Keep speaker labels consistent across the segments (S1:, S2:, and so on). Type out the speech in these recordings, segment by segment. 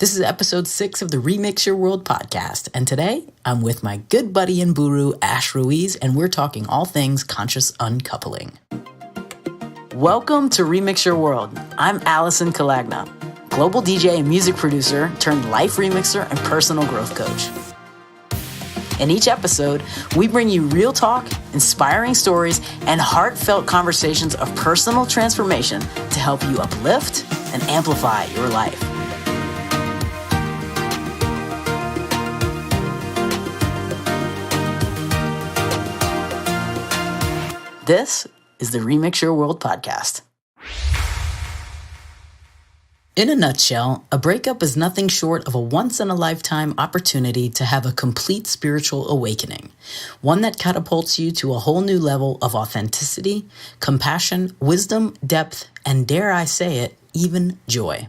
S1: This is episode 6 of the Remix Your World podcast, and today I'm with my good buddy and guru, Ash Ruiz, and we're talking all things conscious uncoupling. Welcome to Remix Your World. I'm Alyson, global DJ and music producer turned life remixer and personal growth coach. In each episode, we bring you real talk, inspiring stories, and heartfelt conversations of personal transformation to help you uplift and amplify your life. This is the Remix Your World podcast. In a nutshell, a breakup is nothing short of a once-in-a-lifetime opportunity to have a complete spiritual awakening, one that catapults you to a whole new level of authenticity, compassion, wisdom, depth, and dare I say it, even joy.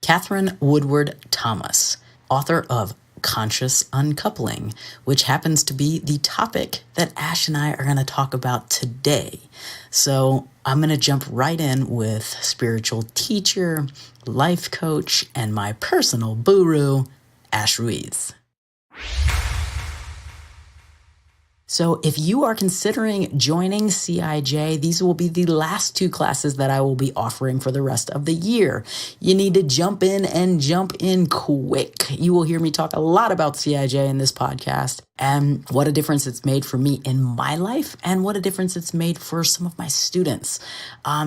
S1: Catherine Woodward Thomas, author of Conscious Uncoupling, which happens to be the topic that Ash and I are going to talk about today. So I'm going to jump right in with spiritual teacher, life coach, and my personal guru, Ash Ruiz. So if you are considering joining CIJ, these will be the last 2 classes that I will be offering for the rest of the year. You need to jump in quick. You will hear me talk a lot about CIJ in this podcast and what a difference it's made for me in my life and what a difference it's made for some of my students.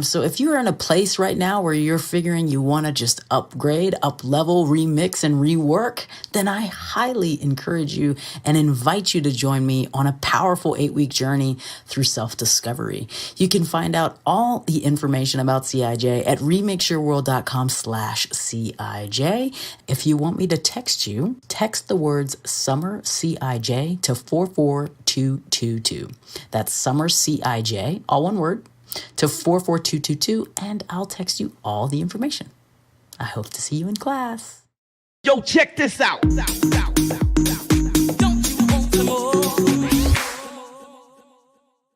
S1: So if you're in a place right now where you're figuring you want to just upgrade, up-level, remix, and rework, then I highly encourage you and invite you to join me on a powerful 8-week journey through self-discovery. You can find out all the information about CIJ at remixyourworld.com/CIJ. If you want me to text you, text the words Summer CIJ to 44222. That's Summer CIJ, all one word, to 44222, and I'll text you all the information. I hope to see you in class.
S2: Yo, check this out. Don't you want some more?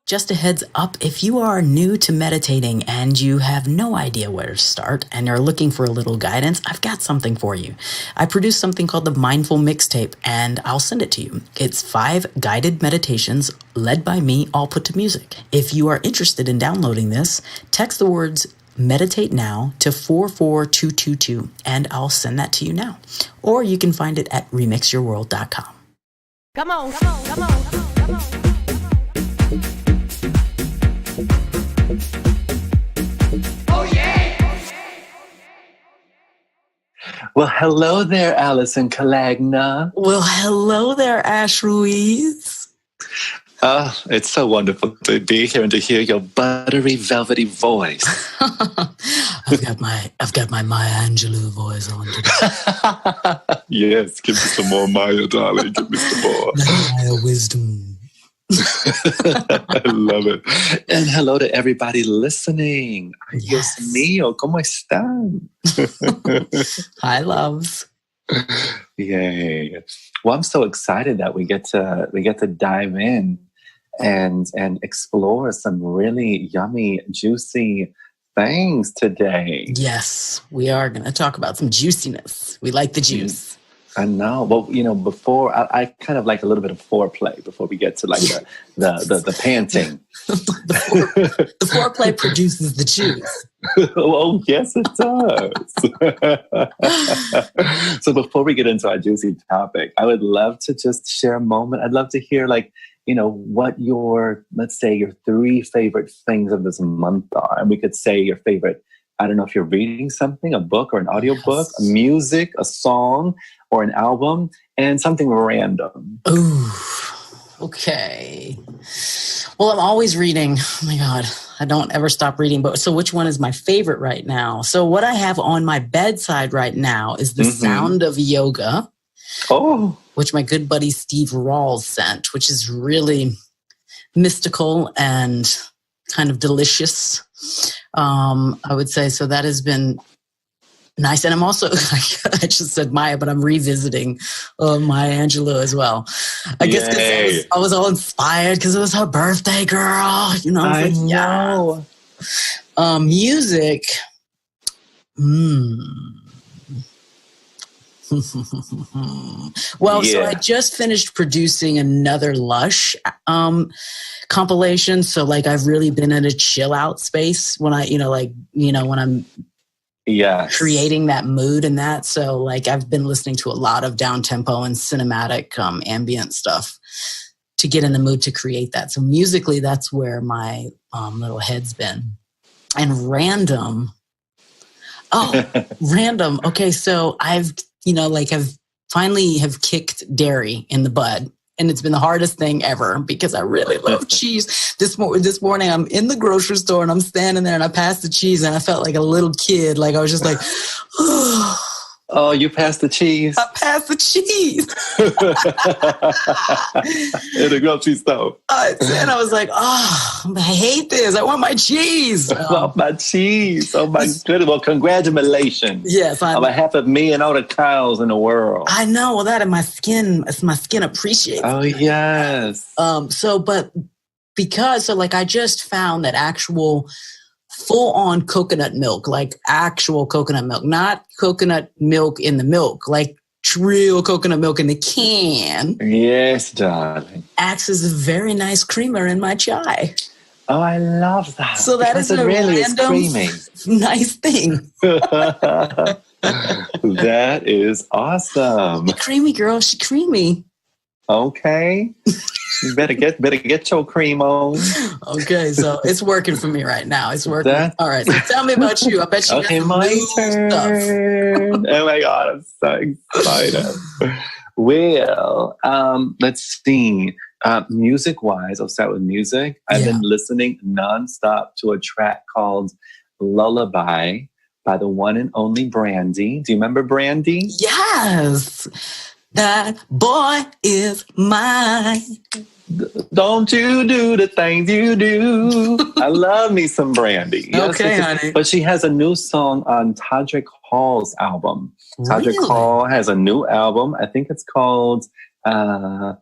S1: Just a heads up, if you are new to meditating and you have no idea where to start and are looking for a little guidance, I've got something for you. I produced something called the Mindful Mixtape, and I'll send it to you. It's 5 guided meditations led by me, all put to music. If you are interested in downloading this, text the words meditate now to 44222, and I'll send that to you now. Or you can find it at remixyourworld.com.
S3: Come on, come on, come on, come on, come on.
S4: Well, hello there, Alyson Kalagna.
S1: Well, hello there, Ash Ruiz.
S4: It's so wonderful to be here and to hear your buttery, velvety voice.
S1: I've got my Maya Angelou voice on today.
S4: Yes, give me some more Maya, darling. Give me some more.
S1: Maya wisdom.
S4: I love it. And hello to everybody listening.
S1: Yes.
S4: Dios mío, ¿cómo están?
S1: Hi, loves.
S4: Yay. Well, I'm so excited that we get to dive in and explore some really yummy, juicy things today.
S1: Yes, we are going to talk about some juiciness. We like the juice.
S4: I know. Well, before I kind of like a little bit of foreplay before we get to like the panting.
S1: The foreplay produces the juice.
S4: Oh, yes, it does. So before we get into our juicy topic, I would love to just share a moment. I'd love to hear what let's say your 3 favorite things of this month are. And we could say your favorite, I don't know if you're reading something, a book or an audiobook, yes, a music, a song, or an album, and something random.
S1: Ooh, okay. Well, I'm always reading. Oh my God, I don't ever stop reading. But so which one is my favorite right now? So what I have on my bedside right now is The Sound of Yoga.
S4: Oh.
S1: Which my good buddy Steve Rawls sent, which is really mystical and kind of delicious. I would say, so that has been nice. And I'm also, I just said Maya, but I'm revisiting Maya Angelou as well. I guess because I was all inspired because it was her birthday, girl. I was like,
S4: know.
S1: Yeah. Music. Well, so
S4: Yeah.
S1: I just finished producing another Lush compilation. So like I've really been in a chill out space when when I'm
S4: Yes.
S1: creating that mood and that. So like I've been listening to a lot of down tempo and cinematic ambient stuff to get in the mood to create that. So musically, that's where my little head's been. And random. Oh, random. Okay, so I've finally have kicked dairy in the bud. And it's been the hardest thing ever because I really love cheese. This morning, I'm in the grocery store and I'm standing there and I passed the cheese and I felt like a little kid. Like I was just like,
S4: oh, you passed the cheese?
S1: I passed the cheese.
S4: In the grocery store.
S1: And I was like, oh, I hate this. I want my cheese.
S4: I want my cheese. Oh, my goodness. Well, congratulations.
S1: Yes.
S4: On behalf of me and all the cows in the world.
S1: I know. Well, that and my skin appreciates.
S4: Oh, yes.
S1: I just found that actual full-on coconut milk, like actual coconut milk, not coconut milk in the milk, like real coconut milk in the can.
S4: Yes, darling.
S1: Acts as a very nice creamer in my chai.
S4: Oh, I love that.
S1: So that is a
S4: really
S1: random, nice thing.
S4: That is awesome.
S1: The creamy girl, she creamy.
S4: Okay. You better get your cream on.
S1: Okay, so it's working for me right now. It's working. All right, so tell me about you. I bet you
S4: okay,
S1: got
S4: my
S1: new
S4: turn.
S1: stuff.
S4: Oh my God, I'm so excited. Well, let's see. Music-wise, I'll start with music. I've been listening nonstop to a track called Lullaby by the one and only Brandy. Do you remember Brandy?
S1: Yes. That boy is mine.
S4: Don't you do the things you do. I love me some Brandy.
S1: Okay, honey.
S4: But she has a new song on Todrick Hall's album.
S1: Really?
S4: Todrick Hall has a new album. I think it's called what's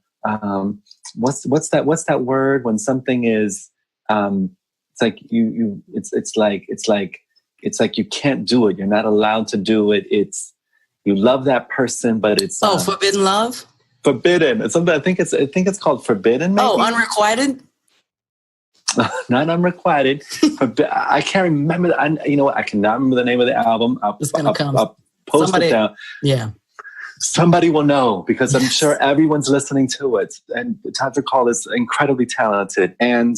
S4: that word when something is it's like it's like you can't do it. You're not allowed to do it. It's you love that person, but it's
S1: forbidden love.
S4: Forbidden. It's something. I think it's called forbidden. Maybe?
S1: Oh, unrequited.
S4: Not unrequited. I can't remember. I cannot remember the name of the album. I'll post it down.
S1: Yeah.
S4: Somebody will know because I'm sure everyone's listening to it. And Todrick Hall is incredibly talented, and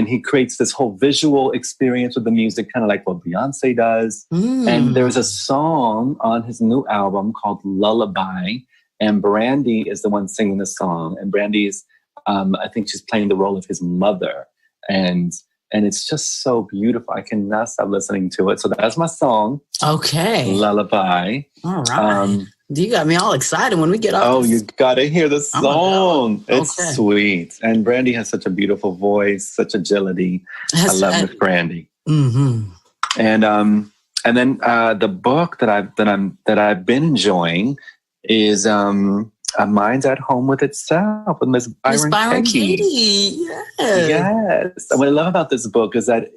S4: he creates this whole visual experience with the music, kind of like what Beyonce does. And there's a song on his new album called Lullaby, and Brandy is the one singing the song. And Brandy's, I think she's playing the role of his mother, and it's just so beautiful. I cannot stop listening to it. So that's my song.
S1: Okay.
S4: Lullaby.
S1: All right. You got me all excited when we get off.
S4: Oh, you got to hear the song.
S1: Oh,
S4: it's sweet. And Brandy has such a beautiful voice, such agility. I love Miss Brandy.
S1: Mm-hmm.
S4: And then the book that I've been enjoying is A Mind at Home with Itself with Miss Byron Katie. Yes. And what I love about this book is that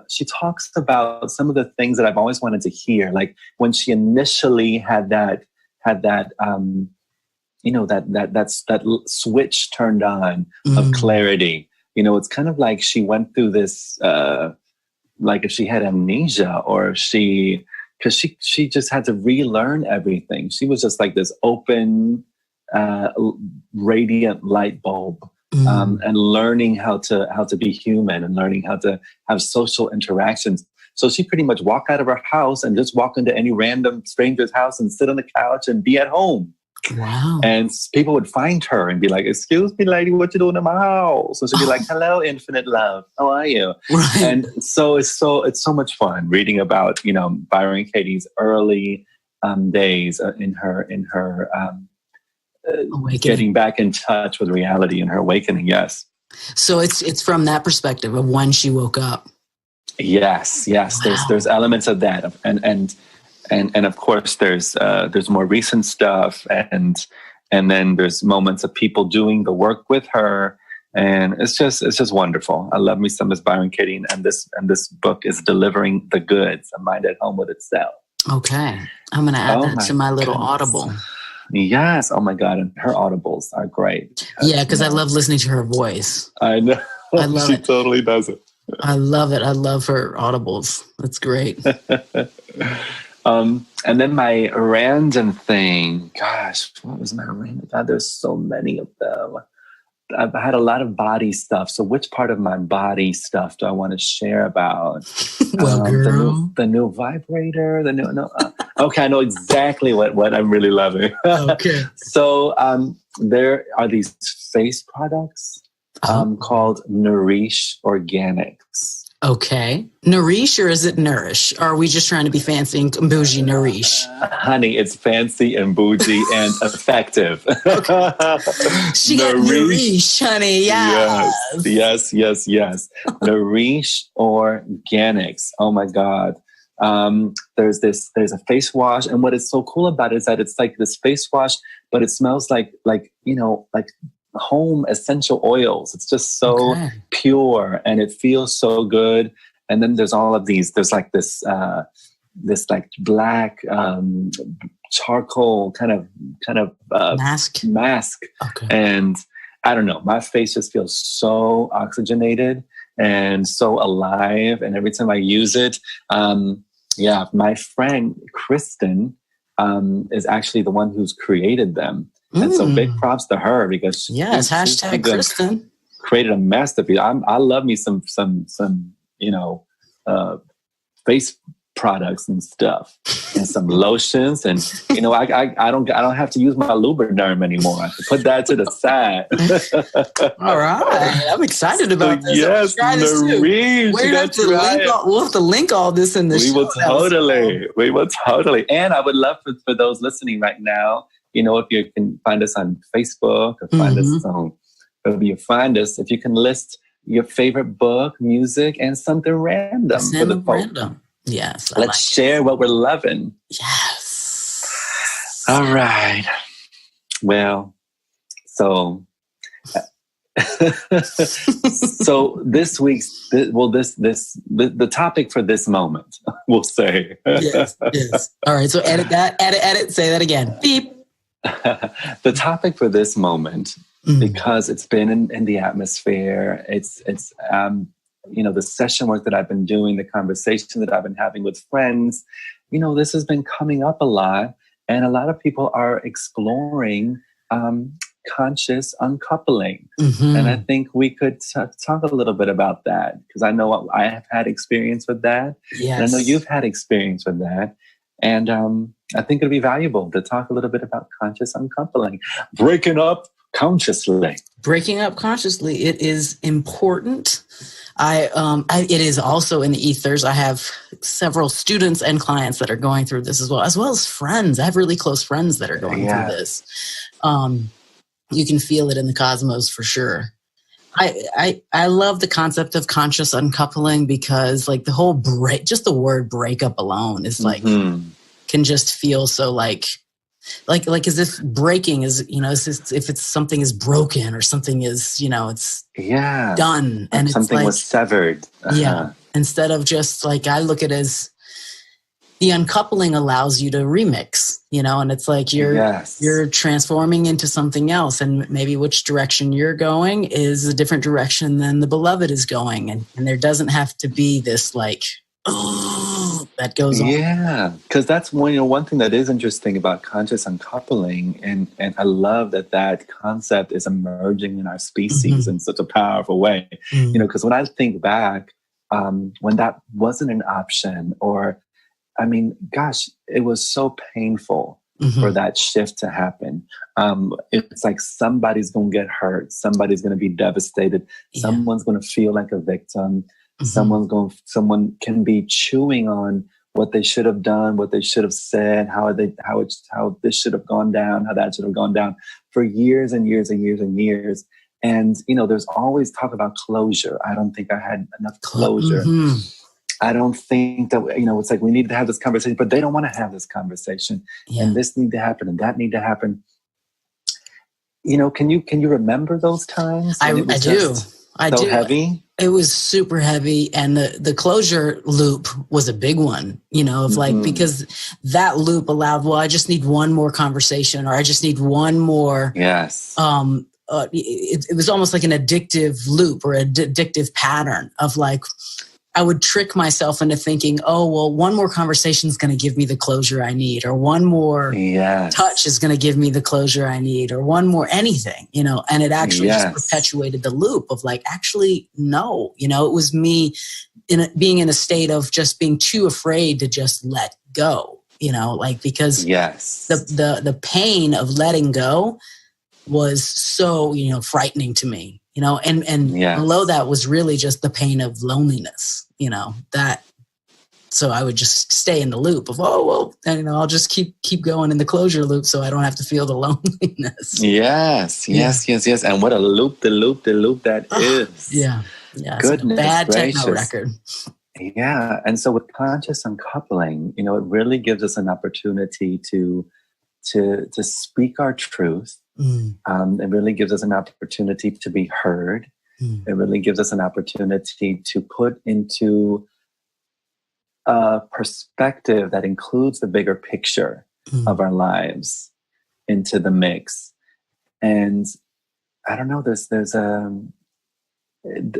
S4: she talks about some of the things that I've always wanted to hear. Like when she initially had that switch turned on of clarity. It's kind of like she went through this, like if she had amnesia or because she just had to relearn everything. She was just like this open, radiant light bulb, and learning how to be human and learning how to have social interactions. So she pretty much walked out of her house and just walk into any random stranger's house and sit on the couch and be at home.
S1: Wow.
S4: And people would find her and be like, "Excuse me, lady, what you doing in my house?" So she'd be like, "Hello, infinite love. How are you?"
S1: Right.
S4: And so it's so much fun reading about, Byron Katie's early days in her getting back in touch with reality and her awakening. Yes.
S1: So it's from that perspective of when she woke up.
S4: Yes. Wow. There's elements of that, and of course there's more recent stuff, and then there's moments of people doing the work with her, and it's just wonderful. I love me some Miss Byron Katie, and this book is delivering the goods. A Mind at Home with Itself.
S1: Okay. I'm going to add
S4: Oh
S1: that
S4: my
S1: to my little
S4: goodness.
S1: Audible.
S4: Yes. Oh my God. And her audibles are great.
S1: Yeah, because I love listening to her voice.
S4: I know.
S1: I love
S4: She
S1: it.
S4: totally does it.
S1: I love it. I love her audibles. That's great.
S4: And then my random thing, gosh, what was my random? God, there's so many of them. I've had a lot of body stuff. So which part of my body stuff do I want to share about?
S1: Well, girl.
S4: The new vibrator, okay, I know exactly what I'm really loving.
S1: Okay.
S4: So there are these face products called Nourish Organics.
S1: Okay. Nourish, or is it nourish? Or are we just trying to be fancy and bougie nourish?
S4: Honey, it's fancy and bougie and effective.
S1: Okay. She got nourish, honey. Yes.
S4: Yes. Nourish Organics. Oh my God. There's a face wash, and what is so cool about it is that it's like this face wash, but it smells like home essential oils. It's just so pure, and it feels so good. And then there's all of these. There's like this like black charcoal kind of mask. Okay. And I don't know. My face just feels so oxygenated and so alive. And every time I use it, my friend Kristen is actually the one who's created them. And so big props to her, because
S1: she's Kristen
S4: created a masterpiece. I love me some face products and stuff, and some lotions, and I don't have to use my Lubriderm anymore. I can put that to the side.
S1: All right, I'm excited about this.
S4: Yes, Marie,
S1: we'll have to link all this in the show.
S4: We will totally. And I would love for those listening right now. If you can find us on Facebook or find us on wherever you find us, if you can list your favorite book, music, and something random for the folks.
S1: Yes.
S4: Let's share what we're loving.
S1: Yes.
S4: All right. Well, so this week's the topic for this moment, we'll say.
S1: Yes. All right. So edit that. Edit. Say that again. Beep.
S4: The topic for this moment, because it's been in the atmosphere, it's the session work that I've been doing, the conversation that I've been having with friends, this has been coming up a lot, and a lot of people are exploring conscious uncoupling. And I think we could talk a little bit about that, because I know I have had experience with that.
S1: Yes.
S4: And I know you've had experience with that. And I think it'd be valuable to talk a little bit about conscious uncoupling, breaking up consciously.
S1: Breaking up consciously. It is important. It is also in the ethers. I have several students and clients that are going through this as well as friends. I have really close friends that are going through this. You can feel it in the cosmos for sure. I love the concept of conscious uncoupling, because like the whole just the word breakup alone is like, can just feel so like as if breaking is, if it's something is broken or something is, it's done, and
S4: something
S1: it's like,
S4: was severed.
S1: Yeah. Instead of just like, I look at it as the uncoupling allows you to remix, and it's like you're transforming into something else, and maybe which direction you're going is a different direction than the beloved is going. And there doesn't have to be this like, that goes on.
S4: Yeah, because that's one thing that is interesting about conscious uncoupling, and I love that concept is emerging in our species in such a powerful way. Because when I think back, when that wasn't an option, or it was so painful for that shift to happen. It's like somebody's going to get hurt, somebody's going to be devastated, someone's going to feel like a victim. Someone can be chewing on what they should have done, what they should have said, how this should have gone down, how that should have gone down for years and years and years and years. And, there's always talk about closure. I don't think I had enough closure. I don't think that, it's like we need to have this conversation, but they don't want to have this conversation. And this need to happen and that need to happen. Can you remember those times?
S1: I do. I
S4: So
S1: do.
S4: heavy.
S1: It was super heavy. And the closure loop was a big one, of like, because that loop allowed, well, I just need one more conversation, or I just need one more.
S4: Yes.
S1: It was almost like an addictive loop or addictive pattern of like, I would trick myself into thinking, oh, well, one more conversation is going to give me the closure I need, or one more touch is going to give me the closure I need, or one more anything, and it actually just perpetuated the loop of like, actually, no, it was me being in a state of just being too afraid to just let go, like, because the pain of letting go was so, frightening to me, and below that was really just the pain of loneliness, so I would just stay in the loop of, I'll just keep going in the closure loop so I don't have to feel the loneliness.
S4: Yes. And what a loop that is.
S1: Yeah.
S4: Goodness
S1: bad
S4: gracious.
S1: Techno record.
S4: Yeah. And so with conscious uncoupling, it really gives us an opportunity to speak our truth. It really gives us an opportunity to be heard. It really gives us an opportunity to put into a perspective that includes the bigger picture of our lives into the mix. And I don't know, there's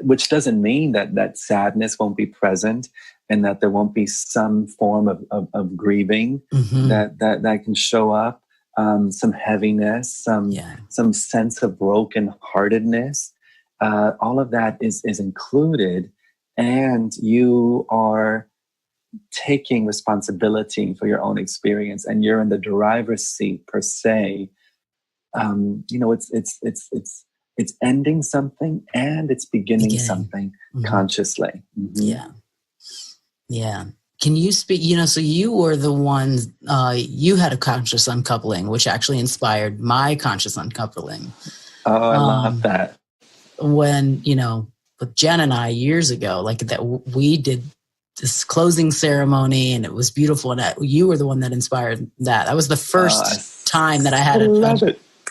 S4: which doesn't mean that sadness won't be present and that there won't be some form of grieving that can show up. Some heaviness, some sense of brokenheartedness. All of that is included, and you are taking responsibility for your own experience, and you're in the driver's seat per se. It's ending something and it's beginning something consciously.
S1: Yeah. Can you speak, so you were the one, you had a conscious uncoupling, which actually inspired my conscious uncoupling.
S4: Oh, I love that.
S1: When, with Jen and I years ago, like that, we did this closing ceremony and it was beautiful. And you were the one that inspired that. That was the first time that I had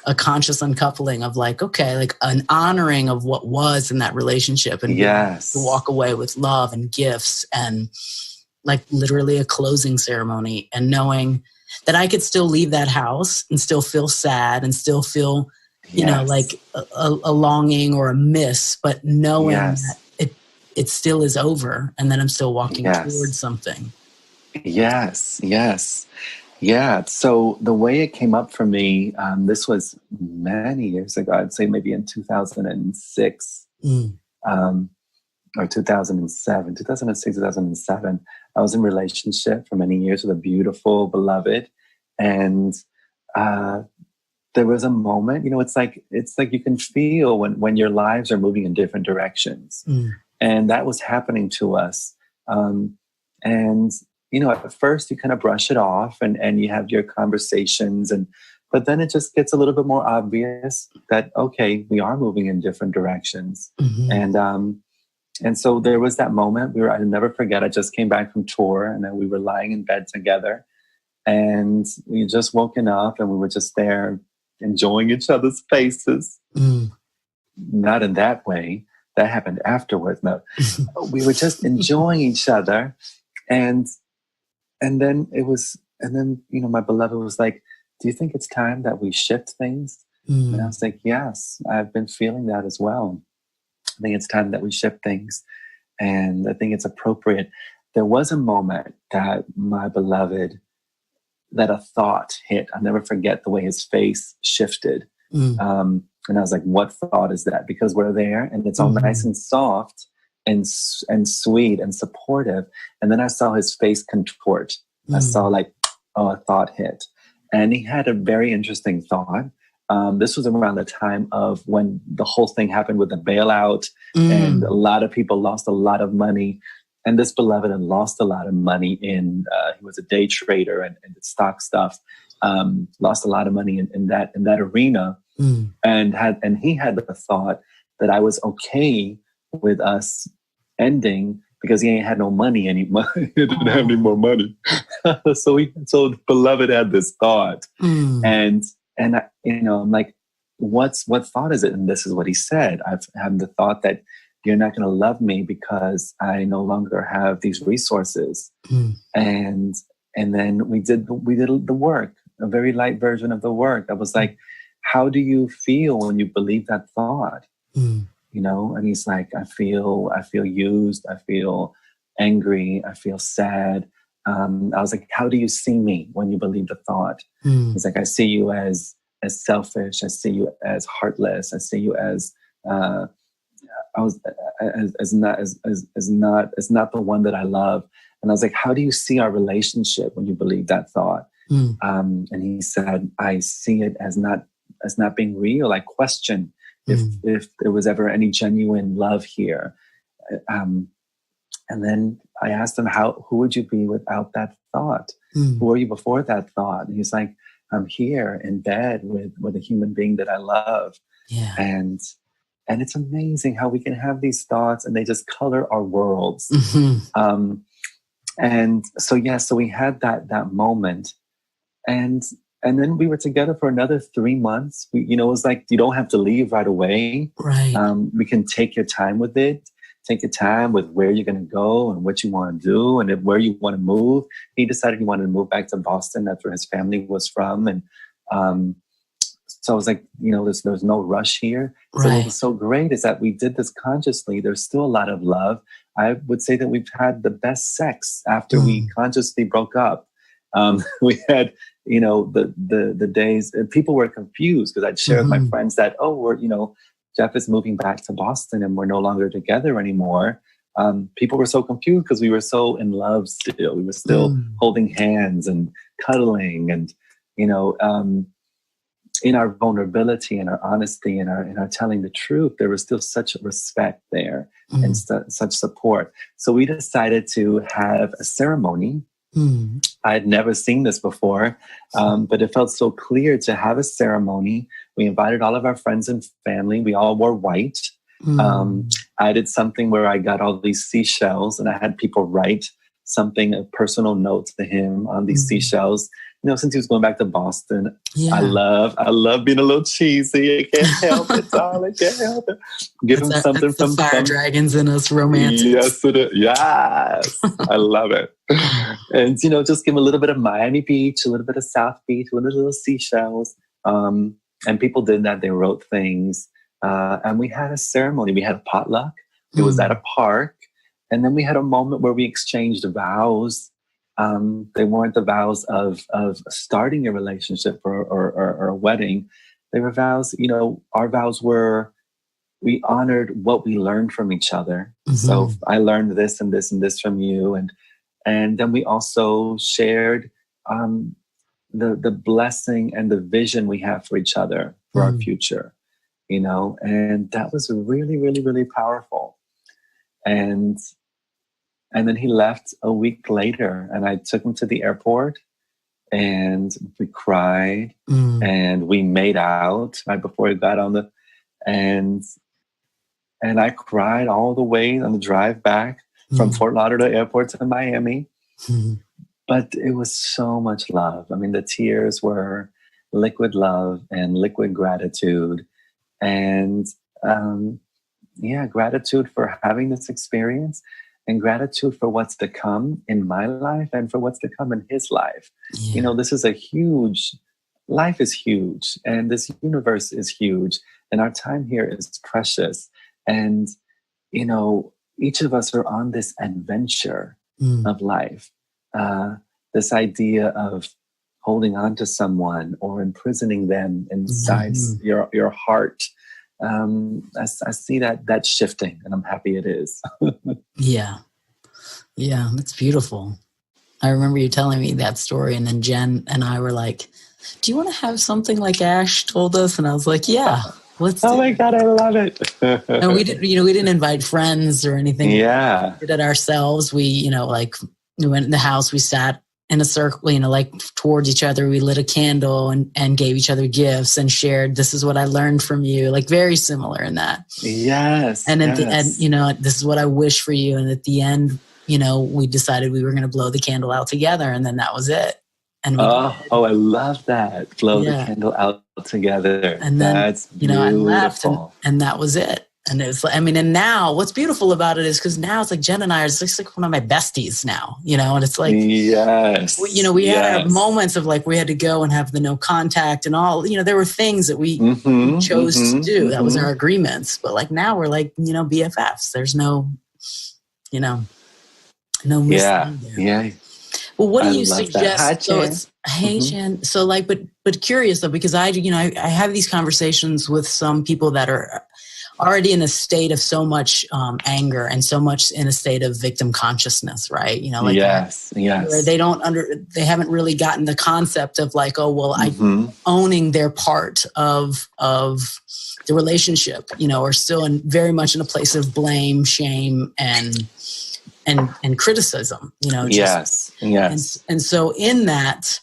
S1: a conscious uncoupling of like, okay, like an honoring of what was in that relationship and to walk away with love and gifts and like literally a closing ceremony, and knowing that I could still leave that house and still feel sad and still feel, like a longing or a miss, but knowing that it still is over and that I'm still walking towards something.
S4: Yes. Yeah. So the way it came up for me, this was many years ago, I'd say maybe in 2006. Or 2007, 2007. I was in a relationship for many years with a beautiful beloved. And there was a moment, it's like you can feel when your lives are moving in different directions. And that was happening to us. And at first you kind of brush it off and you have your conversations, but then it just gets a little bit more obvious that, okay, we are moving in different directions. And so there was that moment I'll never forget. I just came back from tour and then we were lying in bed together and we had just woken up and we were just there enjoying each other's faces. Not in that way. That happened afterwards. No, we were just enjoying each other. And then my beloved was like, do you think it's time that we shift things? And I was like, yes, I've been feeling that as well. I think it's time that we shift things. And I think it's appropriate. There was a moment that my beloved, that a thought hit. I'll never forget the way his face shifted. And I was like, what thought is that? Because we're there and it's all nice and soft and sweet and supportive. And then I saw his face contort. I saw like, a thought hit. And he had a very interesting thought. This was around the time of when the whole thing happened with the bailout and a lot of people lost a lot of money. And this beloved had lost a lot of money he was a day trader and stock stuff, lost a lot of money in that arena. And he had the thought that I was okay with us ending because he ain't had no money anymore. He didn't have any more money. So the beloved had this thought. And I, I'm like, what thought is it? And this is what he said. I've had the thought that you're not going to love me because I no longer have these resources. And then we did the work, a very light version of the work. I was like, how do you feel when you believe that thought? You know, and he's like, I feel used. I feel angry. I feel sad. I was like, how do you see me when you believe the thought? He's like, I see you as selfish. I see you as heartless. I see you as not the one that I love. And I was like, how do you see our relationship when you believe that thought? And he said, I see it as not being real. I question if there was ever any genuine love here. And then I asked him, who would you be without that thought? Who were you before that thought? And he's like, I'm here in bed with a human being that I love.
S1: Yeah.
S4: And it's amazing how we can have these thoughts and they just color our worlds. And so we had that moment, and then we were together for another 3 months. It was like, you don't have to leave right away.
S1: Right.
S4: We can take your time with it. Take your time with where you're going to go and what you want to do and where you want to move. He decided he wanted to move back to Boston. That's where his family was from. And so I was like, there's no rush here.
S1: Right.
S4: So what was so great is that we did this consciously. There's still a lot of love. I would say that we've had the best sex after we consciously broke up. We had, the days, and people were confused because I'd share with my friends that, Jeff is moving back to Boston and we're no longer together anymore. People were so confused because we were so in love still. We were still holding hands and cuddling and, in our vulnerability and our honesty and our telling the truth, there was still such respect there and such support. So we decided to have a ceremony. I had never seen this before, but it felt so clear to have a ceremony. We invited all of our friends and family. We all wore white. I did something where I got all these seashells and I had people write a personal note to him on these seashells. Since he was going back to Boston, I love being a little cheesy. I can't help it, darling. I can't help it. Give him something from
S1: the fire dragons in us, romantic.
S4: Yes, it is. Yes, I love it. And just give him a little bit of Miami Beach, a little bit of South Beach, a little seashells. And people did that. They wrote things, and we had a ceremony. We had a potluck. It was at a park, and then we had a moment where we exchanged vows. They weren't the vows of starting a relationship or a wedding. They were vows, our vows were, we honored what we learned from each other. So I learned this and this and this from you. And then we also shared the blessing and the vision we have for each other, for our future, and that was really, really, really powerful. And then he left a week later and I took him to the airport and we cried and we made out right before he got on and I cried all the way on the drive back from Fort Lauderdale Airport to Miami. But it was so much love. I mean, the tears were liquid love and liquid gratitude. And gratitude for having this experience. And gratitude for what's to come in my life and for what's to come in his life.
S1: Yeah.
S4: This is life is huge and this universe is huge and our time here is precious. And, each of us are on this adventure of life. This idea of holding on to someone or imprisoning them inside your heart. I see that shifting and I'm happy it is.
S1: Yeah, that's beautiful. I remember you telling me that story and then Jen and I were like, do you want to have something like Ash told us? And I was like, yeah, let's do it.
S4: Oh my God, I love it.
S1: And we didn't invite friends or anything.
S4: Yeah.
S1: We did it ourselves. We went in the house, we sat in a circle, towards each other. We lit a candle and gave each other gifts and shared, this is what I learned from you, very similar in that.
S4: Yes.
S1: And at the end, this is what I wish for you. And at the end, we decided we were going to blow the candle out together. And then that was it. And we
S4: Oh, I love that. Blow the
S1: yeah.
S4: candle out together.
S1: And then,
S4: That's
S1: I left
S4: beautiful.
S1: and that was it. And it was like, and now what's beautiful about it is because now it's like Jen and I are just like one of my besties now, and it's like,
S4: Yes.
S1: we had our moments of like, we had to go and have the no contact and all, there were things that we chose to do. That was our agreements. But like now we're like, BFFs. There's no, no missing there.
S4: Yeah.
S1: Well, what do
S4: I
S1: you
S4: love
S1: suggest?
S4: That. Hi,
S1: So
S4: Jen.
S1: it's, hey, Jen. So like, but curious though, because I have these conversations with some people that are already in a state of so much anger and so much in a state of victim consciousness, right? Like
S4: yes.
S1: where they haven't really gotten the concept of like, oh, well, owning their part of the relationship, are still very much in a place of blame, shame, and criticism,
S4: Yes.
S1: And so in that,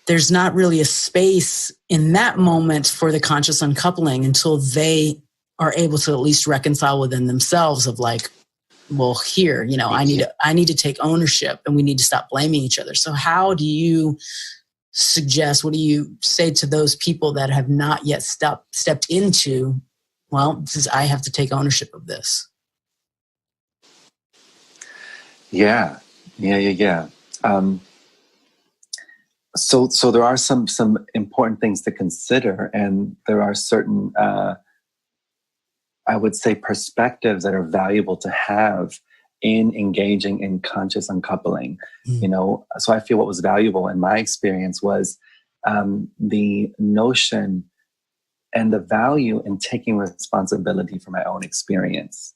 S1: there's not really a space in that moment for the conscious uncoupling until they are able to at least reconcile within themselves of like, well, here, I need to take ownership and we need to stop blaming each other. So how do you suggest, what do you say to those people that have not yet stepped into, well, I have to take ownership of this?
S4: Yeah. So there are some important things to consider, and there are certain, I would say, perspectives that are valuable to have in engaging in conscious uncoupling. So I feel what was valuable in my experience was the notion and the value in taking responsibility for my own experience.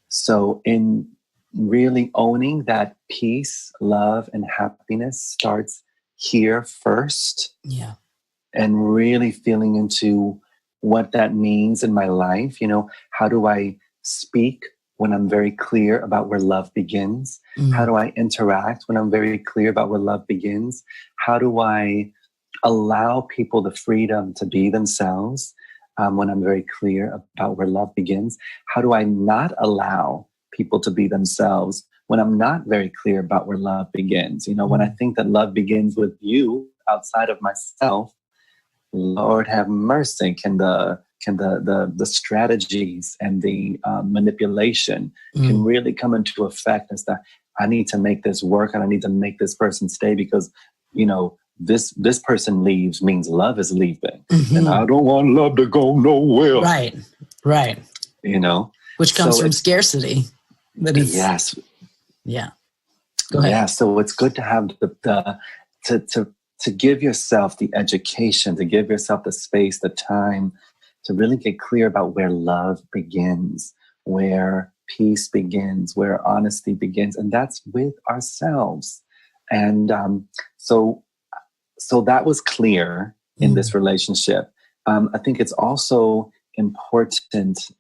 S4: So in really owning that peace, love, and happiness starts here first.
S1: Yeah.
S4: And really feeling into what that means in my life. How do I speak when I'm very clear about where love begins? How do I interact when I'm very clear about where love begins? How do I allow people the freedom to be themselves when I'm very clear about where love begins? How do I not allow people to be themselves when I'm not very clear about where love begins? When I think that love begins with you outside of myself, Lord have mercy, can the strategies and the manipulation can really come into effect as that I need to make this work and I need to make this person stay because, this person leaves means love is leaving. And I don't want love to go nowhere.
S1: Right. Which comes from scarcity. But it's,
S4: yes.
S1: Yeah. Go ahead.
S4: Yeah. So it's good to have to give yourself the education, to give yourself the space, the time to really get clear about where love begins, where peace begins, where honesty begins. And that's with ourselves. And so that was clear in this relationship. I think it's also important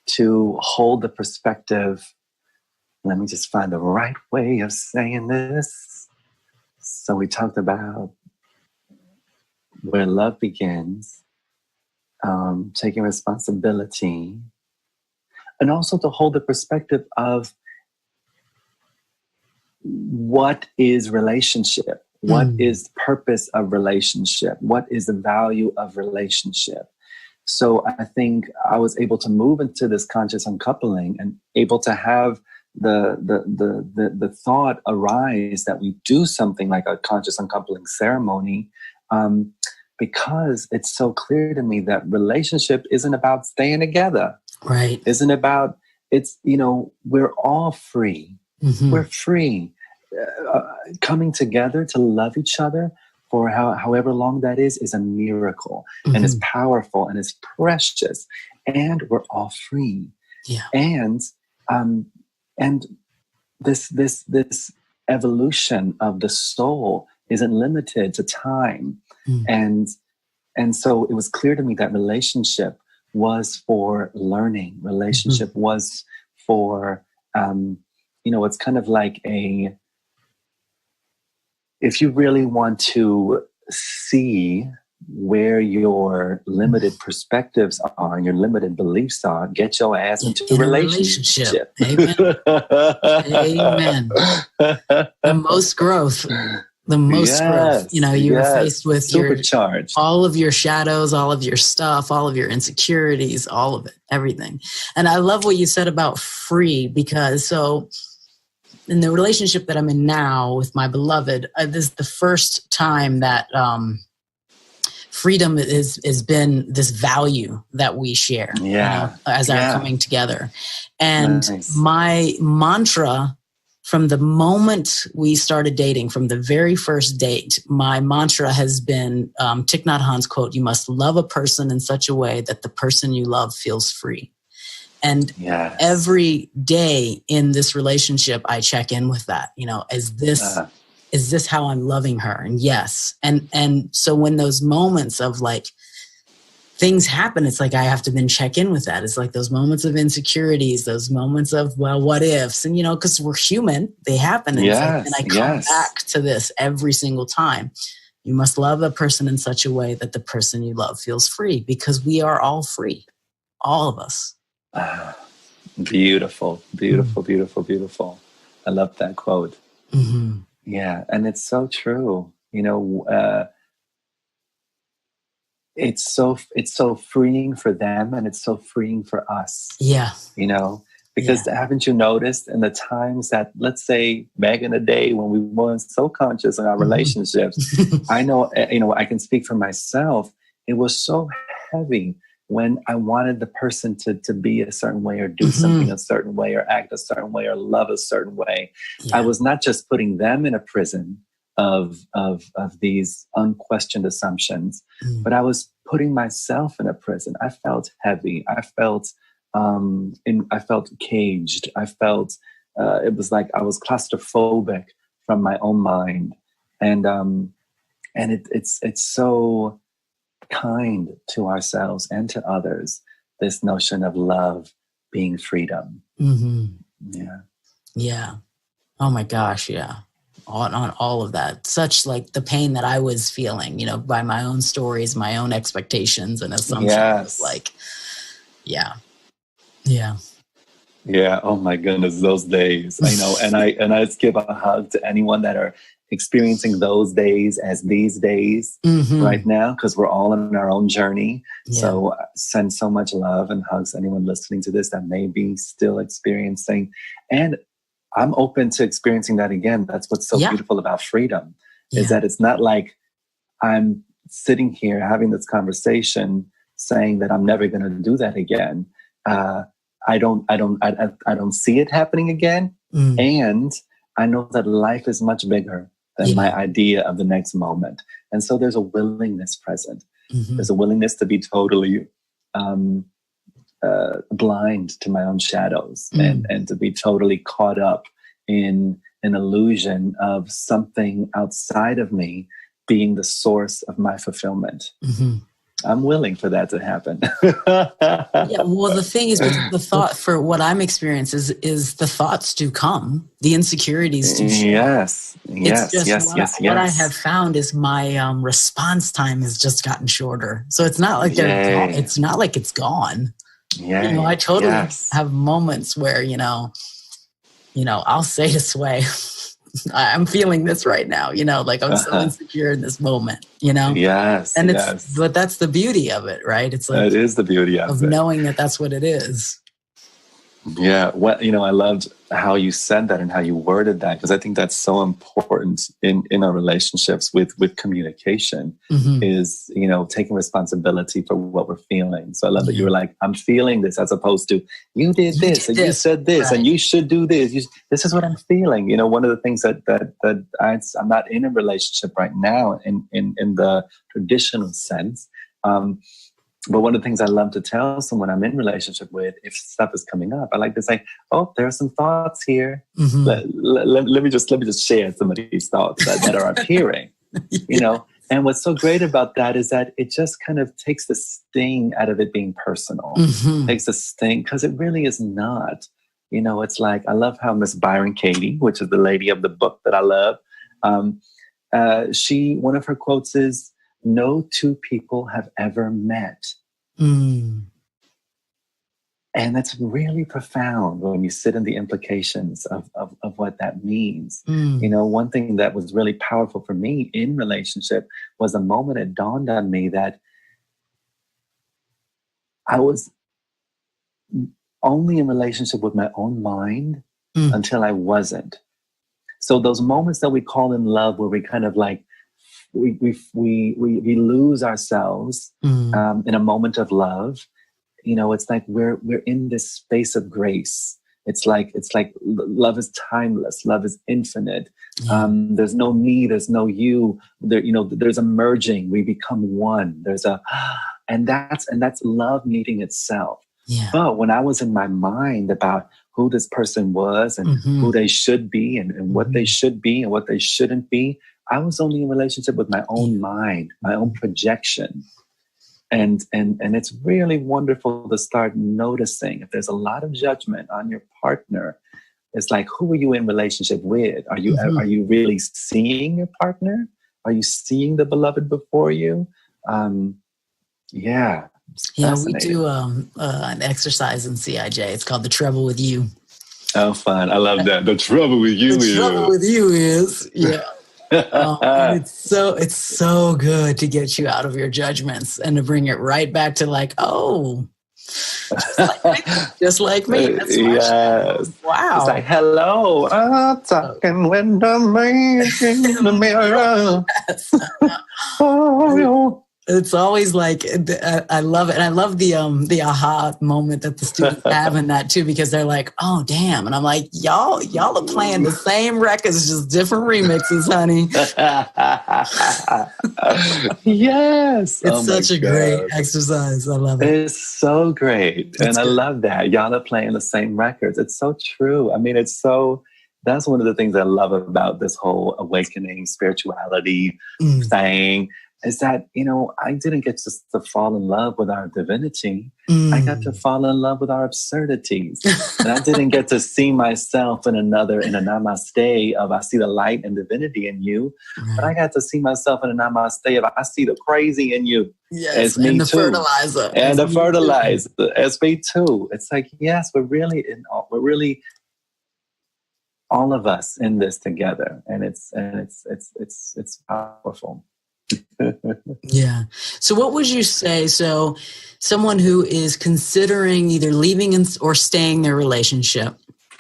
S4: to hold the perspective. Let me just find the right way of saying this. So we talked about where love begins, taking responsibility, and also to hold the perspective of what is relationship? What is the purpose of relationship? What is the value of relationship? So I think I was able to move into this conscious uncoupling and able to have the thought arise that we do something like a conscious uncoupling ceremony, because it's so clear to me that relationship isn't about staying together.
S1: Right.
S4: Isn't about, it's, we're all free. We're free. Coming together to love each other for however long that is a miracle, and it's powerful and it's precious, and we're all free.
S1: Yeah.
S4: And this evolution of the soul isn't limited to time. And so it was clear to me that relationship was for learning. Relationship was for, it's kind of like if you really want to see where your limited perspectives are and your limited beliefs are, get your ass into a
S1: in a
S4: relationship.
S1: Amen. Amen. The most growth. The most growth. You know, you are faced with
S4: supercharged.
S1: all of your shadows, all of your stuff, all of your insecurities, all of it, everything. And I love what you said about free, because so in the relationship that I'm in now with my beloved, this is the first time that freedom has been this value that we share, as our coming together. And my mantra from the moment we started dating, from the very first date, my mantra has been Thich Nhat Hanh's quote, "You must love a person in such a way that the person you love feels free." And every day in this relationship, I check in with that. You know, is this how I'm loving her? And yes. And so when those moments of like things happen, it's like I have to then check in with that. It's like those moments of insecurities, those moments of, well, what ifs? And, you know, because we're human, they happen. And, and I come back to this every single time. You must love a person in such a way that the person you love feels free, because we are all free. All of us.
S4: Beautiful, beautiful, beautiful, beautiful. I love that quote.
S1: Mm-hmm.
S4: Yeah, and it's so true. You know, it's so freeing for them, and it's so freeing for us.
S1: Yeah.
S4: You know, because haven't you noticed in the times that, let's say, back in the day when we weren't so conscious in our relationships, I know, you know, I can speak for myself. It was so heavy when I wanted the person to be a certain way, or do something a certain way, or act a certain way, or love a certain way. I was not just putting them in a prison of these unquestioned assumptions, but I was putting myself in a prison. I felt heavy. I felt I felt caged. I felt it was like I was claustrophobic from my own mind, and it's so kind to ourselves and to others, this notion of love being freedom.
S1: Yeah. Oh my gosh. Yeah. On all of that, such like the pain that I was feeling, you know, by my own stories, my own expectations and assumptions. Like, yeah.
S4: Oh my goodness, those days. I know, and I just give a hug to anyone that are experiencing those days as these days right now, because we're all on our own journey. So send so much love and hugs to anyone listening to this that may be still experiencing. And I'm open to experiencing that again. That's what's so beautiful about freedom, is that it's not like I'm sitting here having this conversation saying that I'm never going to do that again. I don't see it happening again. And I know that life is much bigger than my idea of the next moment. And so there's a willingness present. There's a willingness to be totally blind to my own shadows, and to be totally caught up in an illusion of something outside of me being the source of my fulfillment. I'm willing for that to happen.
S1: Well, the thing is, the thought for what I'm experiencing is the thoughts do come, the insecurities do show.
S4: Yes.
S1: What I have found is my response time has just gotten shorter. So it's not like it's not like it's gone. You know, I totally have moments where, you know, I'll say to Sway, I'm feeling this right now, you know, like I'm so insecure in this moment, you know? But that's the beauty of it, right? It's like,
S4: it is the beauty of it.
S1: Knowing that that's what it is.
S4: Yeah. Well, you know, I loved how you said that and how you worded that, because I think that's so important in our relationships with communication, is, you know, taking responsibility for what we're feeling. So I love that you were like, I'm feeling this, as opposed to you did this and you said this and you should do this. This is what I'm feeling. You know, one of the things that I'm not in a relationship right now in the traditional sense. But one of the things I love to tell someone I'm in relationship with, if stuff is coming up, I like to say, "Oh, there are some thoughts here. Let me just share some of these thoughts that are appearing." You know, and what's so great about that is that it just kind of takes the sting out of it being personal. Takes the sting, because it really is not. You know, it's like, I love how Miss Byron Katie, which is the lady of the book that I love, one of her quotes is, no two people have ever met.
S1: Mm.
S4: And that's really profound when you sit in the implications of what that means.
S1: Mm.
S4: You know, one thing that was really powerful for me in relationship was a moment it dawned on me that I was only in relationship with my own mind
S1: Mm.
S4: until I wasn't. So those moments that we call in love, where we kind of like we lose ourselves in a moment of love. You know, it's like we're in this space of grace. It's like love is timeless. Love is infinite.
S1: Yeah.
S4: There's no me. There's no you. There, you know, there's a merging. We become one. And that's love meeting itself.
S1: Yeah.
S4: But when I was in my mind about who this person was and who they should be and what they should be and what they shouldn't be, I was only in relationship with my own mind, my own projection. And it's really wonderful to start noticing if there's a lot of judgment on your partner. It's like, who are you in relationship with? Are you really seeing your partner? Are you seeing the beloved before you? Yeah.
S1: Yeah, we do an exercise in CIJ. It's called The Trouble with You.
S4: Oh, fun. I love that. The trouble with you is.
S1: The trouble with you is, yeah. And it's so good to get you out of your judgments and to bring it right back to like, oh, just like me. That's
S4: yes.
S1: Wow.
S4: It's like, hello, I'm talking with the man in the mirror. Oh,
S1: it's always like, I love it. And I love the aha moment that the students have in that too, because they're like, oh, damn. And I'm like, y'all are playing the same records, just different remixes, honey.
S4: Yes.
S1: It's such a great exercise. I love it.
S4: It's so great. And I love that. Y'all are playing the same records. It's so true. I mean, that's one of the things I love about this whole awakening spirituality thing. Is that, you know, I didn't get just to fall in love with our divinity. I got to fall in love with our absurdities. And I didn't get to see myself in a namaste of I see the light and divinity in you. Right. But I got to see myself in a namaste of I see the crazy in you.
S1: Yes,
S4: as me
S1: and the
S4: too.
S1: Fertilizer.
S4: And the fertilizer as me too. It's like, yes, we're really all of us in this together. And it's powerful.
S1: Yeah. So what would you say? So someone who is considering either leaving or staying their relationship,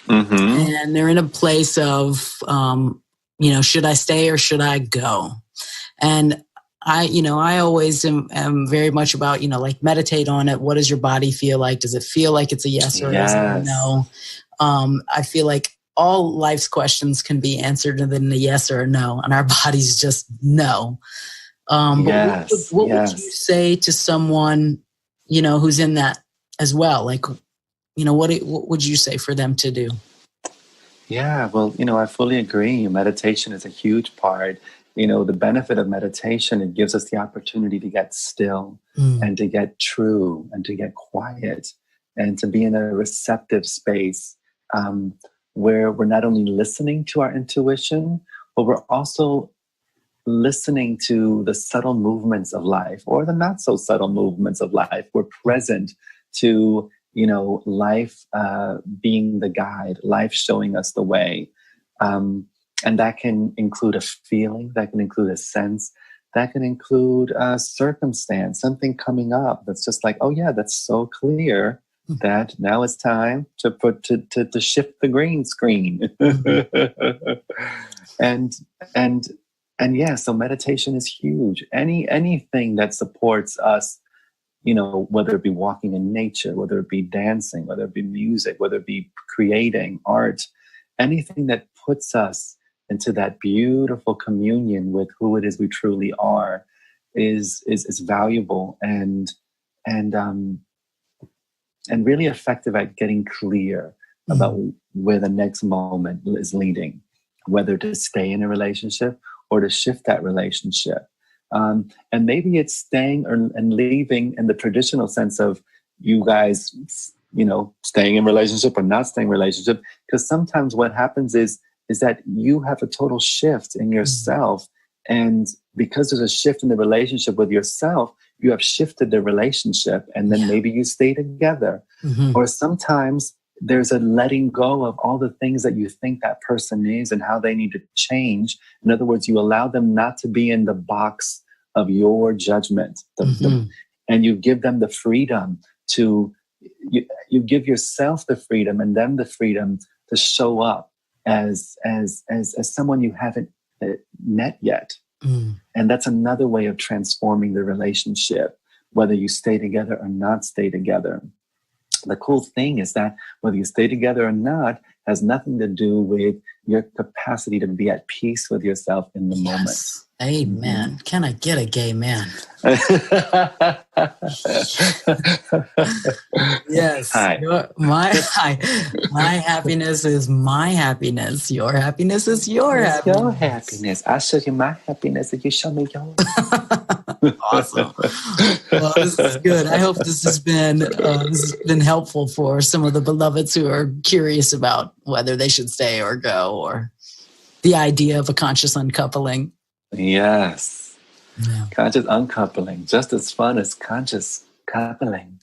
S1: and they're in a place of, you know, should I stay or should I go? And I always am very much about, you know, like meditate on it. What does your body feel like? Does it feel like it's a yes or is it a no? I feel like all life's questions can be answered in a yes or a no, and our bodies just know. But what would you say to someone, you know, who's in that as well? Like, you know, what would you say for them to do?
S4: Yeah, well, you know, I fully agree. Meditation is a huge part. You know, the benefit of meditation, it gives us the opportunity to get still and to get true and to get quiet and to be in a receptive space where we're not only listening to our intuition, but we're also listening to the subtle movements of life or the not so subtle movements of life. We're present to, you know, life being the guide, life showing us the way. And that can include a feeling, that can include a sense, that can include a circumstance, something coming up that's just like, oh yeah, that's so clear that now it's time to shift the green screen. And yeah, so meditation is huge. Anything that supports us, you know, whether it be walking in nature, whether it be dancing, whether it be music, whether it be creating art, anything that puts us into that beautiful communion with who it is we truly are is valuable and really effective at getting clear about where the next moment is leading, whether to stay in a relationship or to shift that relationship. And maybe it's staying and leaving in the traditional sense of you guys, you know, staying in relationship or not staying in relationship. Because sometimes what happens is that you have a total shift in yourself and because there's a shift in the relationship with yourself, you have shifted the relationship, and then maybe you stay together. Or sometimes there's a letting go of all the things that you think that person is and how they need to change. In other words, you allow them not to be in the box of your judgment, and you give them the freedom to, you give yourself the freedom and them the freedom to show up as someone you haven't met yet. And that's another way of transforming the relationship, whether you stay together or not stay together. The cool thing is that whether you stay together or not has nothing to do with your capacity to be at peace with yourself in the moment.
S1: Amen. Can I get a gay man? Yes.
S4: Hi.
S1: My happiness is my happiness. Your happiness is your happiness.
S4: Your happiness. I'll show you my happiness if you show me yours.
S1: Awesome. Well, this is good. I hope this has been helpful for some of the beloveds who are curious about whether they should stay or go, or the idea of a conscious uncoupling.
S4: Yes. Yeah. Conscious uncoupling, just as fun as conscious coupling.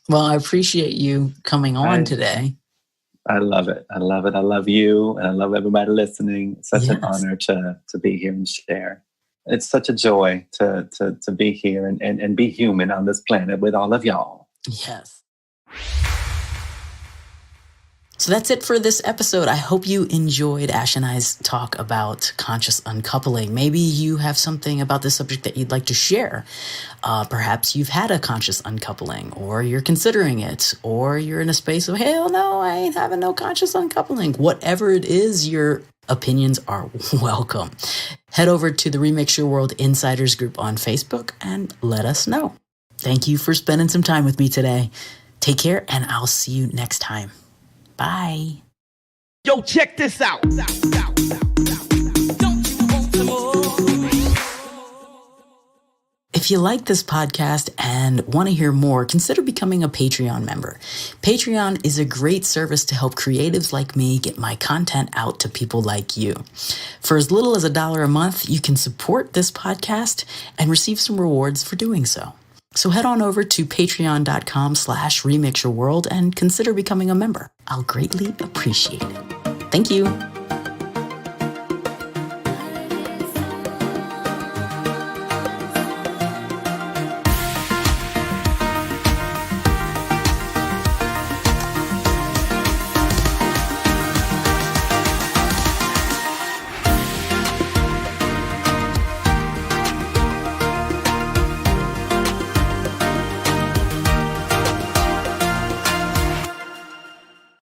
S1: Well, I appreciate you coming on today.
S4: I love it. I love it. I love you, and I love everybody listening. It's such an honor to be here and share. It's such a joy to be here and be human on this planet with all of y'all.
S1: Yes. So that's it for this episode. I hope you enjoyed Ash and I's talk about conscious uncoupling. Maybe you have something about this subject that you'd like to share. Perhaps you've had a conscious uncoupling, or you're considering it, or you're in a space of, hell no, I ain't having no conscious uncoupling. Whatever it is, your opinions are welcome. Head over to the Remix Your World Insiders group on Facebook and let us know. Thank you for spending some time with me today. Take care, and I'll see you next time. Bye.
S2: Yo, check this out. Don't you want some more?
S1: If you like this podcast and want to hear more, consider becoming a Patreon member. Patreon is a great service to help creatives like me get my content out to people like you. For as little as $1 a month, you can support this podcast and receive some rewards for doing so. So head on over to patreon.com/remixyourworld and consider becoming a member. I'll greatly appreciate it. Thank you.